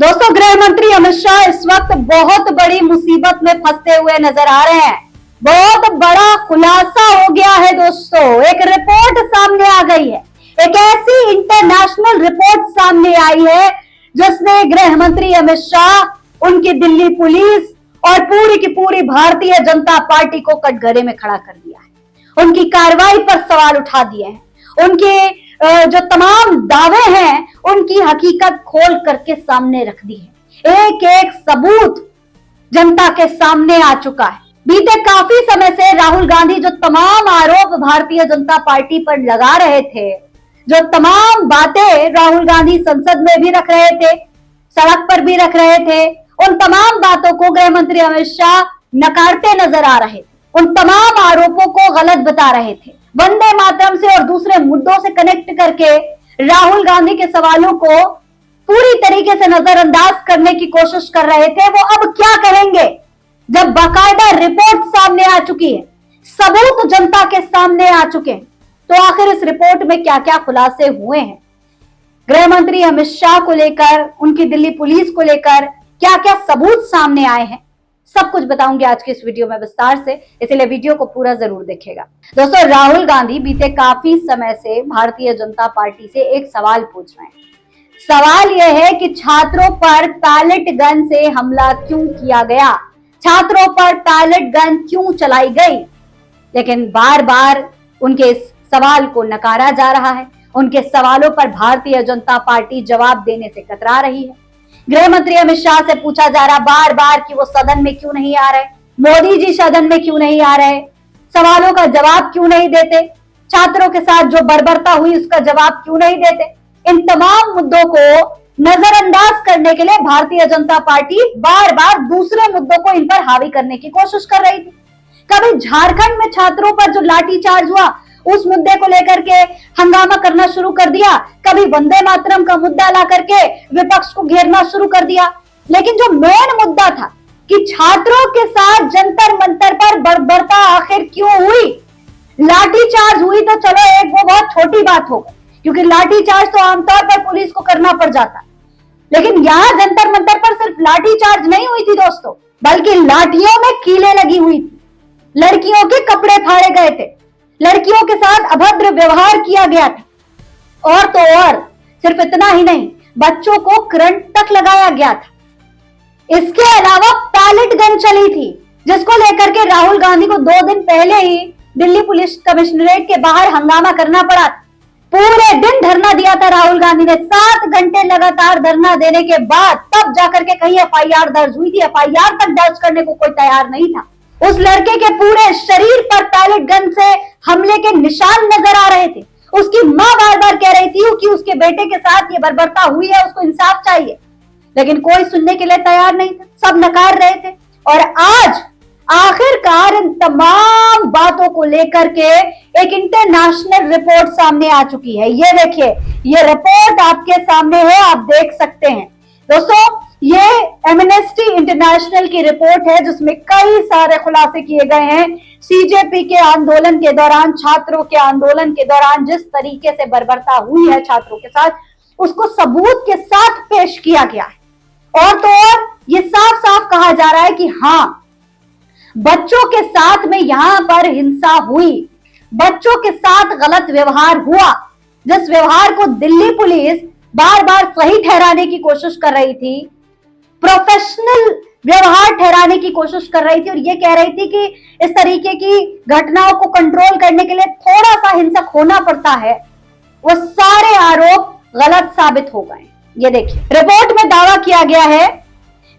दोस्तों, गृह मंत्री अमित शाह इस वक्त बहुत बड़ी मुसीबत में फंसते हुए नजर आ रहे हैं। बहुत बड़ा खुलासा हो गया है दोस्तों। एक रिपोर्ट सामने आ गई है, एक ऐसी इंटरनेशनल रिपोर्ट सामने आई है जिसने गृह मंत्री अमित शाह, उनकी दिल्ली पुलिस और पूरी की पूरी भारतीय जनता पार्टी को कटघरे में खड़ा कर दिया है। उनकी कार्रवाई पर सवाल उठा दिए हैं। उनके जो तमाम दावे हैं उनकी हकीकत खोल करके सामने रख दी है। एक एक सबूत जनता के सामने आ चुका है। बीते काफी समय से राहुल गांधी जो तमाम आरोप भारतीय जनता पार्टी पर लगा रहे थे, जो तमाम बातें राहुल गांधी संसद में भी रख रहे थे, सड़क पर भी रख रहे थे, उन तमाम बातों को गृह मंत्री अमित शाह नकारते नजर आ रहे थे। उन तमाम आरोपों को गलत बता रहे थे। वंदे मातरम से और दूसरे मुद्दों से कनेक्ट करके राहुल गांधी के सवालों को पूरी तरीके से नजरअंदाज करने की कोशिश कर रहे थे। वो अब क्या करेंगे जब बाकायदा रिपोर्ट सामने आ चुकी है, सबूत जनता के सामने आ चुके हैं? तो आखिर इस रिपोर्ट में क्या क्या खुलासे हुए हैं, गृह मंत्री अमित शाह को लेकर, उनकी दिल्ली पुलिस को लेकर क्या क्या सबूत सामने आए हैं, सब कुछ बताऊंगी आज के इस वीडियो में विस्तार से, इसलिए वीडियो को पूरा जरूर देखिएगा। दोस्तों, राहुल गांधी बीते काफी समय से भारतीय जनता पार्टी से एक सवाल पूछ रहे हैं। सवाल यह है कि छात्रों पर पैलेट गन से हमला क्यों किया गया, छात्रों पर पैलेट गन क्यों चलाई गई। लेकिन बार बार उनके इस सवाल को नकारा जा रहा है। उनके सवालों पर भारतीय जनता पार्टी जवाब देने से कतरा रही है। गृह मंत्री अमित शाह से पूछा जा रहा बार बार कि वो सदन में क्यों नहीं आ रहे, मोदी जी सदन में क्यों नहीं आ रहे, सवालों का जवाब क्यों नहीं देते, छात्रों के साथ जो बर्बरता हुई उसका जवाब क्यों नहीं देते। इन तमाम मुद्दों को नजरअंदाज करने के लिए भारतीय जनता पार्टी बार बार दूसरे मुद्दों को इन पर हावी करने की कोशिश कर रही थी। कभी झारखंड में छात्रों पर जो लाठीचार्ज हुआ उस मुद्दे को लेकर के हंगामा करना शुरू कर दिया, कभी वंदे मातरम का मुद्दा ला करके विपक्ष को घेरना शुरू कर दिया। लेकिन जो मेन मुद्दा था कि छात्रों के साथ जंतर मंतर पर बर्बरता आखिर क्यों हुई, लाठीचार्ज हुई तो चलो एक वो बहुत छोटी बात हो गई, क्योंकि लाठीचार्ज तो आमतौर पर पुलिस को करना पड़ जाता। लेकिन यहां जंतर मंतर पर सिर्फ लाठीचार्ज नहीं हुई थी दोस्तों, बल्कि लाठियों में कीलें लगी हुई थी, लड़कियों के कपड़े फाड़े गए थे, लड़कियों के साथ अभद्र व्यवहार किया गया था। और तो और सिर्फ इतना ही नहीं, बच्चों को करंट तक लगाया गया था। इसके अलावा पैलेट गन चली थी, जिसको लेकर के राहुल गांधी को 2 दिन पहले ही दिल्ली पुलिस कमिश्नरेट के बाहर हंगामा करना पड़ा। पूरे दिन धरना दिया था राहुल गांधी ने। 7 घंटे लगातार धरना देने के बाद तब जाकर के कहीं एफआईआर दर्ज हुई थी। एफआईआर तक दर्ज करने को कोई तैयार नहीं था। उस लड़के के पूरे शरीर पर पैलेट गन से हमले के निशान नजर आ रहे थे। उसकी मां बार बार कह रही थी कि उसके बेटे के साथ ये बर्बरता हुई है, उसको इंसाफ चाहिए। लेकिन कोई सुनने के लिए तैयार नहीं था, सब नकार रहे थे। और आज आखिरकार इन तमाम बातों को लेकर के एक इंटरनेशनल रिपोर्ट सामने आ चुकी है। ये देखिए, ये रिपोर्ट आपके सामने है, आप देख सकते हैं दोस्तों। ये एमनेस्टी इंटरनेशनल की रिपोर्ट है जिसमें कई सारे खुलासे किए गए हैं। सीजेपी के आंदोलन के दौरान, छात्रों के आंदोलन के दौरान जिस तरीके से बर्बरता हुई है छात्रों के साथ, उसको सबूत के साथ पेश किया गया है। और तो और ये साफ साफ कहा जा रहा है कि हाँ, बच्चों के साथ में यहां पर हिंसा हुई, बच्चों के साथ गलत व्यवहार हुआ, जिस व्यवहार को दिल्ली पुलिस बार बार सही ठहराने की कोशिश कर रही थी, प्रोफेशनल व्यवहार ठहराने की कोशिश कर रही थी, और ये कह रही थी कि इस तरीके की घटनाओं को कंट्रोल करने के लिए थोड़ा सा हिंसक होना पड़ता है, वो सारे आरोप गलत साबित हो गए। ये देखिए, रिपोर्ट में दावा किया गया है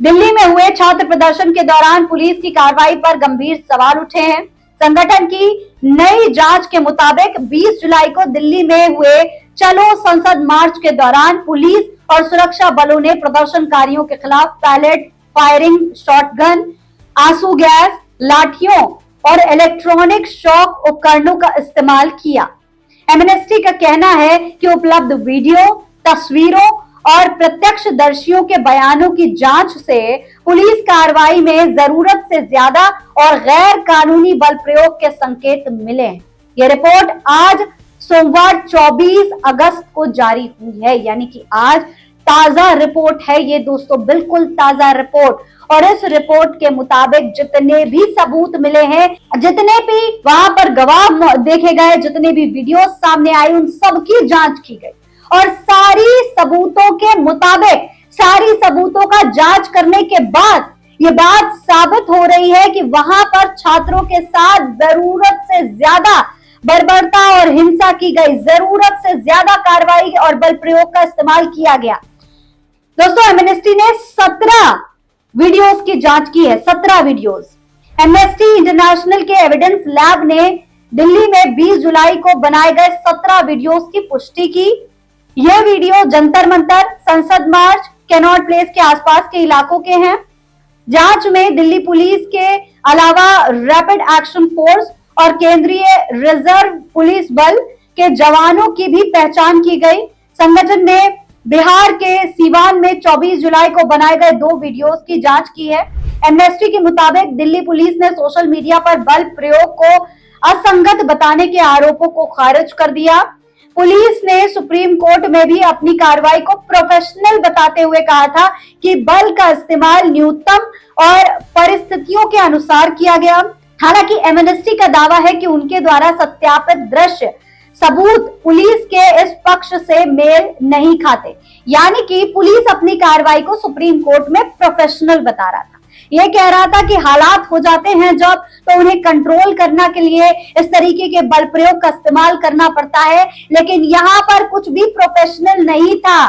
दिल्ली में हुए छात्र प्रदर्शन के दौरान पुलिस की कार्रवाई पर गंभीर सवाल उठे हैं। संगठन की नई जांच के मुताबिक 20 जुलाई को दिल्ली में हुए चलो संसद मार्च के दौरान पुलिस और सुरक्षा बलों ने प्रदर्शनकारियों के खिलाफ पैलेट फायरिंग, शॉटगन, आंसू गैस, लाठियों और इलेक्ट्रॉनिक शॉक उपकरणों का इस्तेमाल किया। एमनेस्टी का कहना है कि उपलब्ध वीडियो, तस्वीरों और प्रत्यक्षदर्शियों के बयानों की जांच से पुलिस कार्रवाई में जरूरत से ज्यादा और गैर कानूनी बल प्रयोग के संकेत मिले हैं। यह रिपोर्ट आज सोमवार 24 अगस्त को जारी हुई है, यानी कि आज ताजा रिपोर्ट है ये दोस्तों, बिल्कुल ताजा रिपोर्ट। और इस रिपोर्ट के मुताबिक जितने भी सबूत मिले हैं, जितने भी वहां पर गवाह देखे गए, जितने भी वीडियो सामने आई, उन सबकी जांच की गई और सारी सबूतों के मुताबिक, सारी सबूतों का जांच करने के बाद ये बात साबित हो रही है कि वहां पर छात्रों के साथ जरूरत से ज्यादा बर्बरता और हिंसा की गई, जरूरत से ज्यादा कार्रवाई और बल प्रयोग का इस्तेमाल किया गया। दोस्तों, एमनेस्टी ने 17 वीडियोस की जांच की है, 17 वीडियोस। एमनेस्टी इंटरनेशनल के एविडेंस लैब ने दिल्ली में 20 जुलाई को बनाए गए 17 वीडियोस की पुष्टि की। यह वीडियो जंतर मंतर, संसद मार्च, कैनॉट प्लेस के आसपास के इलाकों के हैं। जांच में दिल्ली पुलिस के अलावा रैपिड एक्शन फोर्स और केंद्रीय रिजर्व पुलिस बल के जवानों की भी पहचान की गई। संगठन ने बिहार के सीवान में 24 जुलाई को बनाए गए 2 वीडियोस की जांच की है। एमनेस्टी के मुताबिक दिल्ली पुलिस ने सोशल मीडिया पर बल प्रयोग को असंगत बताने के आरोपों को खारिज कर दिया। पुलिस ने सुप्रीम कोर्ट में भी अपनी कार्रवाई को प्रोफेशनल बताते हुए कहा था कि बल का इस्तेमाल न्यूनतम और परिस्थितियों के अनुसार किया गया। हालांकि एमनेस्टी का दावा है कि उनके द्वारा सत्यापित दृश्य सबूत पुलिस के इस पक्ष से मेल नहीं खाते, यानी कि पुलिस अपनी कार्रवाई को सुप्रीम कोर्ट में प्रोफेशनल बता रहा था। ये कह रहा था कि हालात हो जाते हैं जब, तो उन्हें कंट्रोल करने के लिए इस तरीके के बल प्रयोग का इस्तेमाल करना पड़ता है, लेकिन यहाँ पर कुछ भी प्रोफेशनल नहीं था।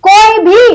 कोई भी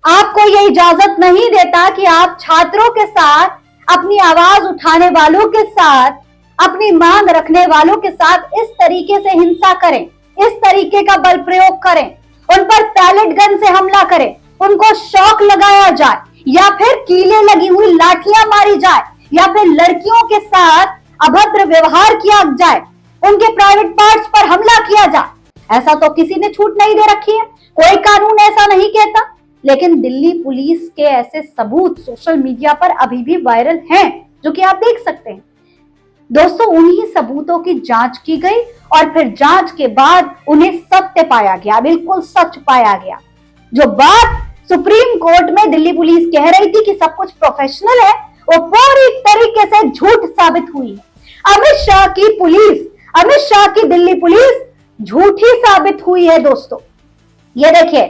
आपको ये इजाजत नहीं देता कि आप छात्रों के साथ, अपनी आवाज उठाने वालों के साथ, अपनी मांग रखने वालों के साथ इस तरीके से हिंसा करें, इस तरीके का बल प्रयोग करें, उन पर पैलेट गन से हमला करें, उनको शॉक लगाया जाए, या फिर कीले लगी हुई लाठियां मारी जाए, या फिर लड़कियों के साथ अभद्र व्यवहार किया जाए, उनके प्राइवेट पार्ट्स पर हमला किया जाए। ऐसा तो किसी ने छूट नहीं दे रखी है, कोई कानून ऐसा नहीं कहता। लेकिन दिल्ली पुलिस के ऐसे सबूत सोशल मीडिया पर अभी भी वायरल हैं, जो कि आप देख सकते हैं। दोस्तों, उन्हीं सबूतों की जांच की गई और फिर जांच के बाद उन्हें सत्य पाया गया, बिल्कुल सच पाया गया। जो बात सुप्रीम कोर्ट में दिल्ली पुलिस कह रही थी कि सब कुछ प्रोफेशनल है, वो पूरी तरीके से झूठ साबित हुई है। अमित शाह की पुलिस, अमित शाह की दिल्ली पुलिस झूठी साबित हुई है। दोस्तों, ये देखिए,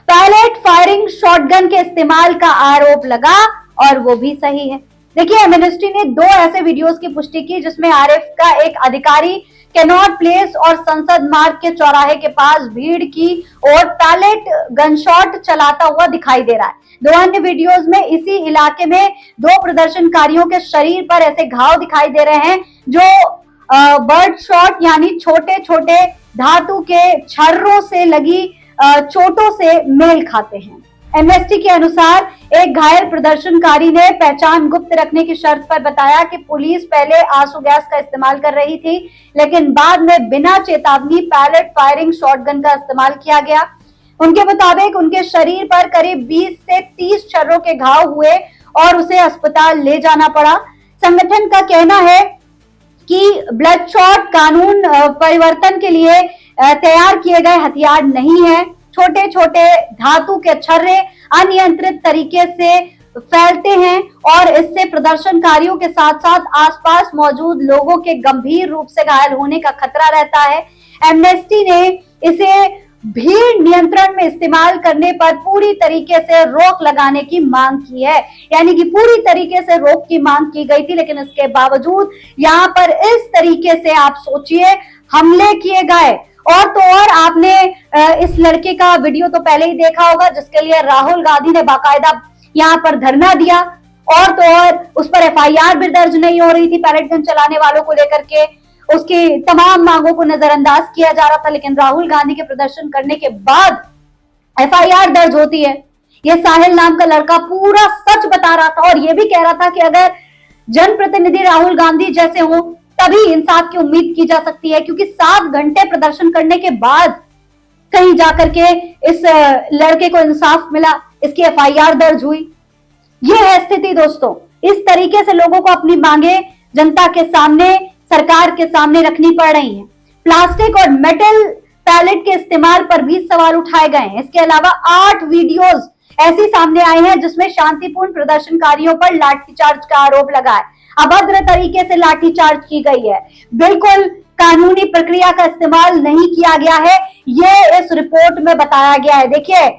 पैलेट फायरिंग शॉटगन के इस्तेमाल का आरोप लगा और वो भी सही है। देखिए, एमनेस्टी ने 2 ऐसे वीडियोस की पुष्टि की जिसमें आरएफ का एक अधिकारी कैनॉट प्लेस और संसद मार्ग के चौराहे के पास भीड़ की और पैलेट गनशॉट चलाता हुआ दिखाई दे रहा है। 2 अन्य वीडियोस में इसी इलाके में 2 प्रदर्शनकारियों के शरीर पर ऐसे घाव दिखाई दे रहे हैं जो बर्ड शॉट यानी छोटे छोटे धातु के छर्रों से लगी चोटों से मेल खाते हैं। एमनेस्टी के अनुसार एक घायल प्रदर्शनकारी ने पहचान गुप्त रखने की शर्त पर बताया कि पुलिस पहले आंसू गैस का इस्तेमाल कर रही थी, लेकिन बाद में बिना चेतावनी पैलेट फायरिंग शॉटगन का इस्तेमाल किया गया। उनके मुताबिक उनके शरीर पर करीब 20 से 30 छर्रों के घाव हुए और उसे अस्पताल ले जाना पड़ा। संगठन का कहना है कि ब्लड शॉट कानून परिवर्तन के लिए तैयार किए गए हथियार नहीं है। छोटे छोटे धातु के छर्रे अनियंत्रित तरीके से फैलते हैं और इससे प्रदर्शनकारियों के साथ साथ आसपास मौजूद लोगों के गंभीर रूप से घायल होने का खतरा रहता है। एमनेस्टी ने इसे भीड़ नियंत्रण में इस्तेमाल करने पर पूरी तरीके से रोक लगाने की मांग की है, यानी कि पूरी तरीके से रोक की मांग की गई थी, लेकिन इसके बावजूद यहाँ पर इस तरीके से आप सोचिए हमले किए गए। और तो और आपने इस लड़के का वीडियो तो पहले ही देखा होगा जिसके लिए राहुल गांधी ने बाकायदा यहाँ पर धरना दिया, और तो और उस पर एफआईआर भी दर्ज नहीं हो रही थी पैलेट गन चलाने वालों को लेकर के। उसकी तमाम मांगों को नजरअंदाज किया जा रहा था, लेकिन राहुल गांधी के प्रदर्शन करने के बाद एफआईआर दर्ज होती है। ये साहिल नाम का लड़का पूरा सच बता रहा था और ये भी कह रहा था कि अगर जनप्रतिनिधि राहुल गांधी जैसे हो तभी इंसाफ की उम्मीद की जा सकती है, क्योंकि 7 घंटे प्रदर्शन करने के बाद कहीं जाकर के इस लड़के को इंसाफ मिला, इसकी एफआईआर दर्ज हुई। यह है स्थिति दोस्तों। इस तरीके से लोगों को अपनी मांगे जनता के सामने, सरकार के सामने रखनी पड़ रही हैं। प्लास्टिक और मेटल पैलेट के इस्तेमाल पर भी सवाल उठाए गए हैं। इसके अलावा 8 वीडियोस ऐसी सामने आई हैं जिसमें शांतिपूर्ण प्रदर्शनकारियों पर लाठीचार्ज का आरोप लगा है, अभद्र तरीके से लाठीचार्ज की गई है, बिल्कुल कानूनी प्रक्रिया का इस्तेमाल नहीं किया गया है, ये इस रिपोर्ट में बताया गया है। देखिए,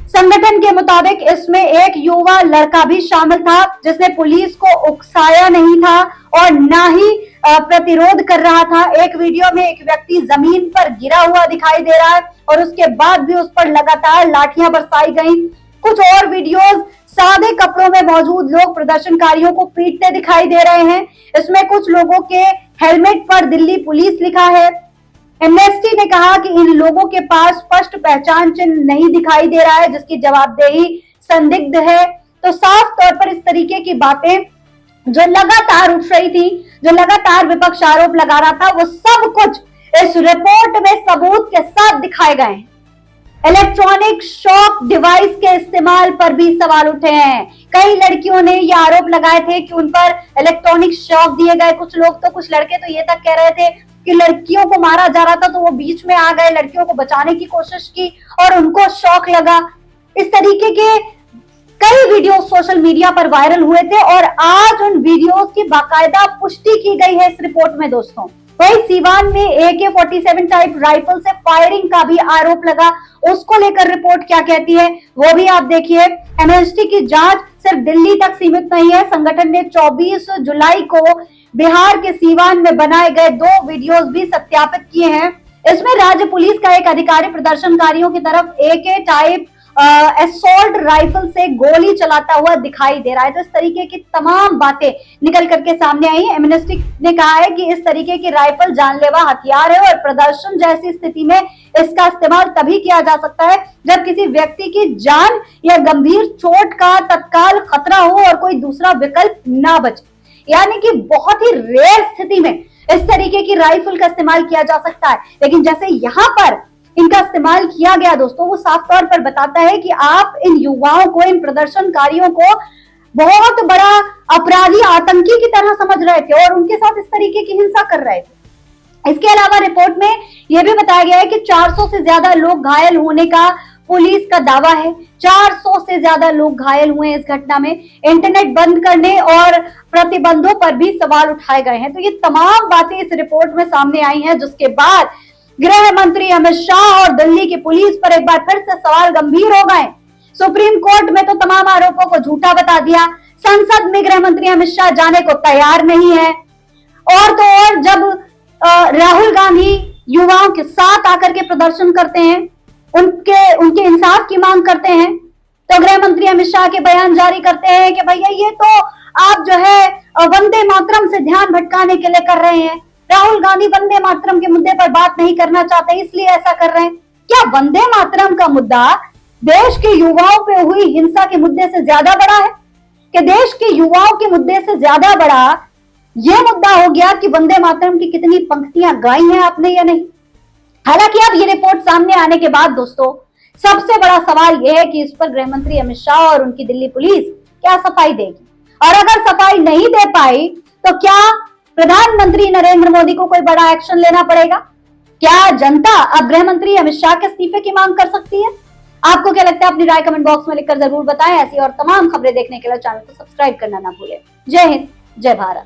संगठन के मुताबिक इसमें एक युवा लड़का भी शामिल था जिसने पुलिस को उकसाया नहीं था और ना ही प्रतिरोध कर रहा था। एक वीडियो में एक व्यक्ति जमीन पर गिरा हुआ दिखाई दे रहा है और उसके बाद भी उस पर लगातार लाठियां बरसाई गई। कुछ और वीडियोस सादे कपड़ों में मौजूद लोग प्रदर्शनकारियों को पीटते दिखाई दे रहे हैं। इसमें कुछ लोगों के हेलमेट पर दिल्ली पुलिस लिखा है। एमनेस्टी ने कहा कि इन लोगों के पास स्पष्ट पहचान चिन्ह नहीं दिखाई दे रहा है जिसकी जवाबदेही संदिग्ध है। तो साफ तौर पर इस तरीके की बातें जो लगातार उठ रही थी, जो लगातार विपक्ष आरोप लगा रहा था, वो सब कुछ इस रिपोर्ट में सबूत के साथ दिखाए गए हैं। इलेक्ट्रॉनिक शॉक डिवाइस के इस्तेमाल पर भी सवाल उठे हैं। कई लड़कियों ने ये आरोप लगाए थे कि उन पर इलेक्ट्रॉनिक शॉक दिए गए। कुछ लोग तो, कुछ लड़के तो ये तक कह रहे थे कि लड़कियों को मारा जा रहा था तो वो बीच में आ गए, लड़कियों को बचाने की कोशिश की और उनको शॉक लगा। इस तरीके के कई वीडियो सोशल मीडिया पर वायरल हुए थे और आज उन वीडियोस की बाकायदा पुष्टि की गई है इस रिपोर्ट में दोस्तों। वही सीवान में AK-47 टाइप राइफल से फायरिंग का भी आरोप लगा, उसको लेकर रिपोर्ट क्या कहती है वो भी आप देखिए। एमनेस्टी की जांच सिर्फ दिल्ली तक सीमित नहीं है। संगठन ने 24 जुलाई को बिहार के सीवान में बनाए गए 2 वीडियोस भी सत्यापित किए हैं। इसमें राज्य पुलिस का एक अधिकारी प्रदर्शनकारियों की तरफ AK टाइप असॉल्ट राइफल से गोली चलाता हुआ दिखाई दे रहा है। तो इस तरीके की तमाम बातें निकल करके सामने आई है। एमनेस्टी ने कहा है कि इस तरीके की राइफल जानलेवा हथियार है और प्रदर्शन जैसी स्थिति में इसका इस्तेमाल तभी किया जा सकता है जब किसी व्यक्ति की जान या गंभीर चोट का तत्काल खतरा हो और कोई दूसरा विकल्प ना बचे। यानी कि बहुत ही रेयर स्थिति में इस तरीके की राइफल का इस्तेमाल किया जा सकता है, लेकिन जैसे यहाँ पर इनका इस्तेमाल किया गया दोस्तों, वो साफ तौर पर बताता है कि आप इन युवाओं को, इन प्रदर्शनकारियों को बहुत बड़ा अपराधी, आतंकी की तरह समझ रहे थे और उनके साथ इस तरीके की हिंसा कर रहे थे। इसके अलावा रिपोर्ट में यह भी बताया गया है कि 400 से ज्यादा लोग घायल होने का पुलिस का दावा है। 400 से ज्यादा लोग घायल हुए हैं इस घटना में। इंटरनेट बंद करने और प्रतिबंधों पर भी सवाल उठाए गए हैं। तो ये तमाम बातें इस रिपोर्ट में सामने आई हैं, जिसके बाद गृह मंत्री अमित शाह और दिल्ली की पुलिस पर एक बार फिर से सवाल गंभीर हो गए। सुप्रीम कोर्ट में तो तमाम आरोपों को झूठा बता दिया, संसद में गृह मंत्री अमित शाह जाने को तैयार नहीं है। और तो और जब राहुल गांधी युवाओं के साथ आकर के प्रदर्शन करते हैं, उनके इंसाफ की मांग करते हैं, तो गृह मंत्री अमित शाह के बयान जारी करते हैं कि भैया ये तो आप जो है वंदे मातरम से ध्यान भटकाने के लिए कर रहे हैं। राहुल गांधी वंदे मातरम के मुद्दे पर बात नहीं करना चाहते, इसलिए ऐसा कर रहे हैं। क्या वंदे मातरम का मुद्दा देश के युवाओं पे हुई हिंसा के मुद्दे से ज्यादा बड़ा है? कि देश के युवाओं के मुद्दे से ज्यादा बड़ा यह मुद्दा हो गया कि वंदे मातरम की कितनी पंक्तियां गाई हैं आपने या नहीं? हालांकि अब ये रिपोर्ट सामने आने के बाद दोस्तों सबसे बड़ा सवाल यह है कि इस पर गृह मंत्री अमित शाह और उनकी दिल्ली पुलिस क्या सफाई देगी, और अगर सफाई नहीं दे पाई तो क्या प्रधानमंत्री नरेंद्र मोदी को कोई बड़ा एक्शन लेना पड़ेगा? क्या जनता अब गृह मंत्री अमित शाह के इस्तीफे की मांग कर सकती है? आपको क्या लगता है? अपनी राय कमेंट बॉक्स में लिखकर जरूर बताएं। ऐसी और तमाम खबरें देखने के लिए चैनल को सब्सक्राइब करना ना भूलें। जय हिंद, जय भारत।